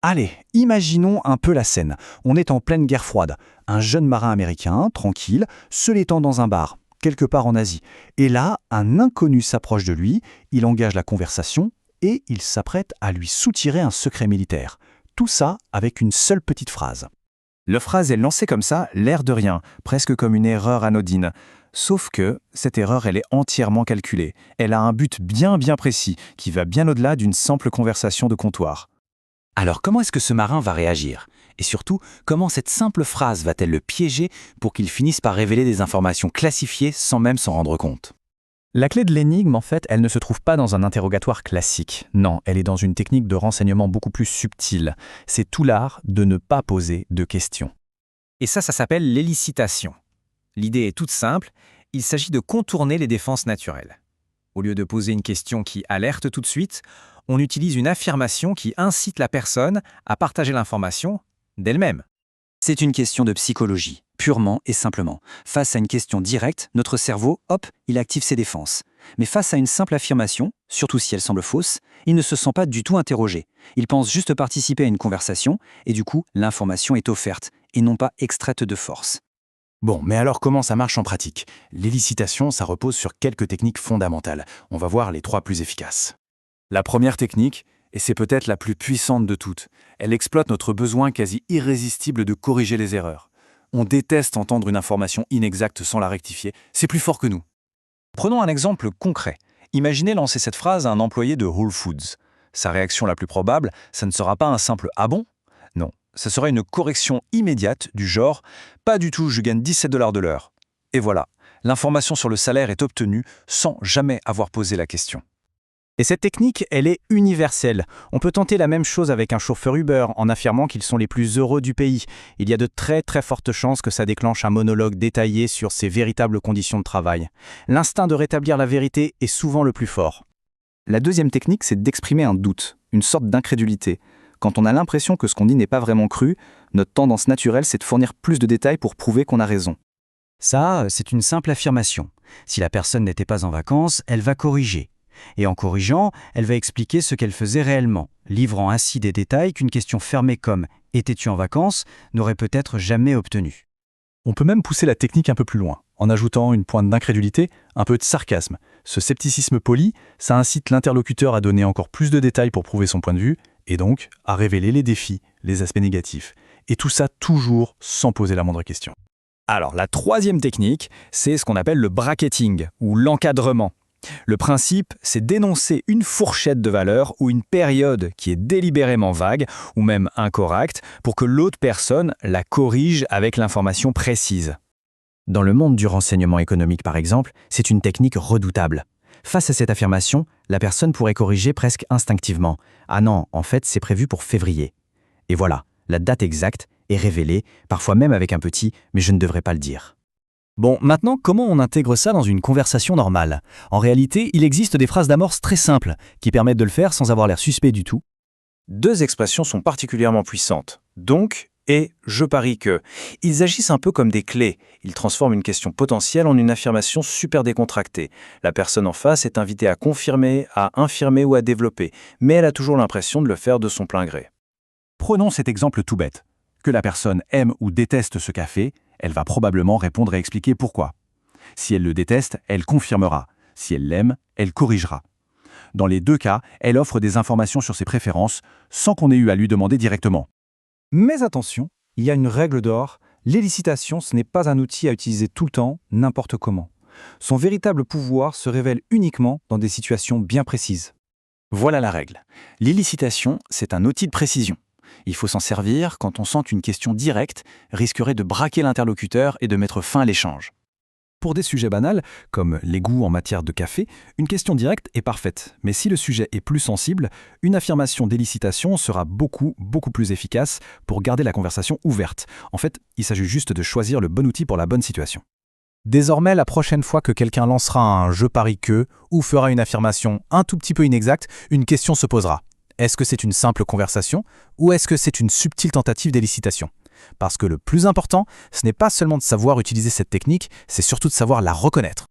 Allez, imaginons un peu la scène. On est en pleine guerre froide. Un jeune marin américain, tranquille, se l'étend dans un bar, quelque part en Asie. Et là, un inconnu s'approche de lui, il engage la conversation et il s'apprête à lui soutirer un secret militaire. Tout ça avec une seule petite phrase. La phrase est lancée comme ça, l'air de rien, presque comme une erreur anodine. Sauf que cette erreur, elle est entièrement calculée. Elle a un but bien précis, qui va bien au-delà d'une simple conversation de comptoir. Alors comment est-ce que ce marin va réagir? Et surtout, comment cette simple phrase va-t-elle le piéger pour qu'il finisse par révéler des informations classifiées sans même s'en rendre compte? La clé de l'énigme, en fait, elle ne se trouve pas dans un interrogatoire classique. Non, elle est dans une technique de renseignement beaucoup plus subtile. C'est tout l'art de ne pas poser de questions. Et ça s'appelle l'élicitation. L'idée est toute simple, il s'agit de contourner les défenses naturelles. Au lieu de poser une question qui alerte tout de suite, on utilise une affirmation qui incite la personne à partager l'information d'elle-même. C'est une question de psychologie, purement et simplement. Face à une question directe, notre cerveau, hop, il active ses défenses. Mais face à une simple affirmation, surtout si elle semble fausse, il ne se sent pas du tout interrogé. Il pense juste participer à une conversation, et du coup, l'information est offerte, et non pas extraite de force. Bon, mais alors comment ça marche en pratique? L'élicitation, ça repose sur quelques techniques fondamentales. On va voir les 3 plus efficaces. La première technique, et c'est peut-être la plus puissante de toutes, elle exploite notre besoin quasi irrésistible de corriger les erreurs. On déteste entendre une information inexacte sans la rectifier, c'est plus fort que nous. Prenons un exemple concret. Imaginez lancer cette phrase à un employé de Whole Foods. Sa réaction la plus probable, ça ne sera pas un simple « ah bon ?» Non, ça sera une correction immédiate du genre « pas du tout, je gagne 17 $ de l'heure ». Et voilà, l'information sur le salaire est obtenue sans jamais avoir posé la question. Et cette technique, elle est universelle. On peut tenter la même chose avec un chauffeur Uber en affirmant qu'ils sont les plus heureux du pays. Il y a de très fortes chances que ça déclenche un monologue détaillé sur ses véritables conditions de travail. L'instinct de rétablir la vérité est souvent le plus fort. La deuxième technique, c'est d'exprimer un doute, une sorte d'incrédulité. Quand on a l'impression que ce qu'on dit n'est pas vraiment cru, notre tendance naturelle, c'est de fournir plus de détails pour prouver qu'on a raison. Ça, c'est une simple affirmation. Si la personne n'était pas en vacances, elle va corriger. Et en corrigeant, elle va expliquer ce qu'elle faisait réellement, livrant ainsi des détails qu'une question fermée comme « étais-tu en vacances ?» n'aurait peut-être jamais obtenu. On peut même pousser la technique un peu plus loin, en ajoutant une pointe d'incrédulité, un peu de sarcasme. Ce scepticisme poli, ça incite l'interlocuteur à donner encore plus de détails pour prouver son point de vue, et donc à révéler les défis, les aspects négatifs. Et tout ça toujours sans poser la moindre question. Alors, la troisième technique, c'est ce qu'on appelle le bracketing, ou l'encadrement. Le principe, c'est d'énoncer une fourchette de valeurs ou une période qui est délibérément vague ou même incorrecte pour que l'autre personne la corrige avec l'information précise. Dans le monde du renseignement économique, par exemple, c'est une technique redoutable. Face à cette affirmation, la personne pourrait corriger presque instinctivement. Ah non, en fait, c'est prévu pour février. Et voilà, la date exacte est révélée, parfois même avec un petit « mais je ne devrais pas le dire ». Bon, maintenant, comment on intègre ça dans une conversation normale? En réalité, il existe des phrases d'amorce très simples qui permettent de le faire sans avoir l'air suspect du tout. 2 expressions sont particulièrement puissantes. Donc et je parie que. Ils agissent un peu comme des clés. Ils transforment une question potentielle en une affirmation super décontractée. La personne en face est invitée à confirmer, à infirmer ou à développer, mais elle a toujours l'impression de le faire de son plein gré. Prenons cet exemple tout bête. Que la personne aime ou déteste ce café, elle va probablement répondre et expliquer pourquoi. Si elle le déteste, elle confirmera. Si elle l'aime, elle corrigera. Dans les 2 cas, elle offre des informations sur ses préférences sans qu'on ait eu à lui demander directement. Mais attention, il y a une règle d'or, l'élicitation, ce n'est pas un outil à utiliser tout le temps, n'importe comment. Son véritable pouvoir se révèle uniquement dans des situations bien précises. Voilà la règle. L'élicitation, c'est un outil de précision. Il faut s'en servir quand on sent qu'une question directe risquerait de braquer l'interlocuteur et de mettre fin à l'échange. Pour des sujets banals, comme les goûts en matière de café, une question directe est parfaite. Mais si le sujet est plus sensible, une affirmation d'élicitation sera beaucoup plus efficace pour garder la conversation ouverte. En fait, il s'agit juste de choisir le bon outil pour la bonne situation. Désormais, la prochaine fois que quelqu'un lancera un « je parie que » ou fera une affirmation un tout petit peu inexacte, une question se posera. Est-ce que c'est une simple conversation ou est-ce que c'est une subtile tentative d'élicitation? Parce que le plus important, ce n'est pas seulement de savoir utiliser cette technique, c'est surtout de savoir la reconnaître.